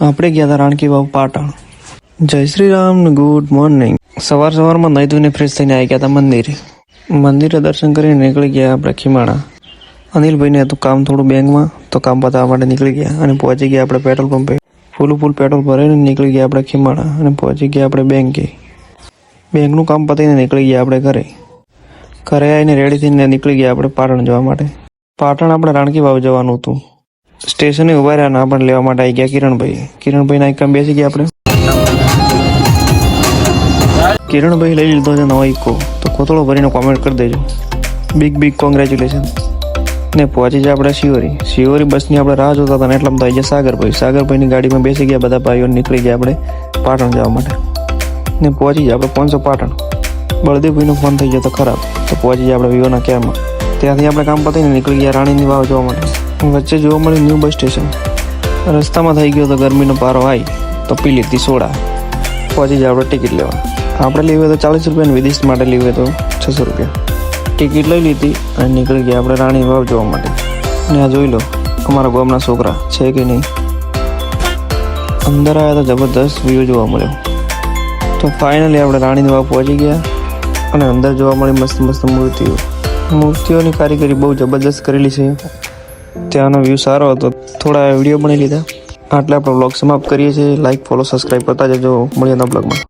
આપણે ગયા હતા રાણકી વાવ પાટણ. જય શ્રી રામ ને ગુડ મોર્નિંગ. સવારમાં નાહી ધોઈને ફ્રેશ થઈને આવી ગયા હતા મંદિરે દર્શન કરીને નીકળી ગયા આપણે ખીમાણા. અનિલભાઈને હતું કામ થોડું બેંકમાં, તો કામ પતાવવા માટે નીકળી ગયા અને પહોંચી ગયા આપણે પેટ્રોલ પંપે. ફૂલ પેટ્રોલ ભરાઈને નીકળી ગયા આપણે ખીમાણા અને પહોંચી ગયા આપણે બેંકે. બેંકનું કામ પતાવીને નીકળી ગયા આપણે ઘરે આવીને રેડી થઈને નીકળી ગયા આપણે પાટણ જવા માટે. પાટણ આપણે રાણકી વાવ જવાનું હતું. સ્ટેશને ઉભા રહ્યા ના પણ લેવા માટે આવી ગયા કિરણભાઈના એક કામ બેસી ગયા આપણે. કિરણભાઈ લઈ લીધો છે નવો ઇકો, તો કોથળો ભરીને કોમેન્ટ કરી દેજો. Big congratulation. ને પહોંચી જાય આપણે શિવોરી બસની આપણે રાહ જોતા હતા ને એટલામાં તો આવી ગયા સાગરભાઈની ગાડીમાં બેસી ગયા બધા ભાઈઓ, નીકળી ગયા આપણે પાટણ જવા માટે. ને પહોંચી જાય આપણે 500 પાટણ. બળદેવભાઈનો ફોન થઈ ગયો તો ખરાબ, તો પહોંચી જાય આપણે વિવોના કેરમાં. ત્યાંથી આપણે કામ પતાવીને નીકળી ગયા રાણીની વાવ જોવા માટે. વચ્ચે જોવા મળ્યું ન્યૂ બસ સ્ટેશન. રસ્તામાં થઈ ગયો તો ગરમીનો પારો આવી તો પી લીધી સોડા. પહોંચી જાય આપણે ટિકિટ લેવા. આપણે લેવી હોય તો 40 રૂપિયા, વિદેશ માટે લેવી હોય તો 600 રૂપિયા. ટિકિટ લઈ લીધી અને નીકળી ગયા આપણે રાણી વાવ જોવા માટે. ને આ જોઈ લો અમારા ગામના છોકરા છે કે નહીં. અંદર આવ્યા તો જબરદસ્ત વ્યૂ જોવા મળ્યો. તો ફાઇનલી આપણે રાણીની વાવ પહોંચી ગયા અને અંદર જોવા મળી મસ્ત મૂર્તિઓની કારીગરી બહુ જબરદસ્ત કરેલી છે. ત્યાંનો વ્યૂ સારો હતો, થોડા વિડીયો બની લીધા. આટલે આપણો બ્લોગ સમાપ્ત કરીએ છીએ. લાઈક, ફોલો, સબસ્ક્રાઈબ કરતા જજો. મળીએ નવા બ્લોગમાં.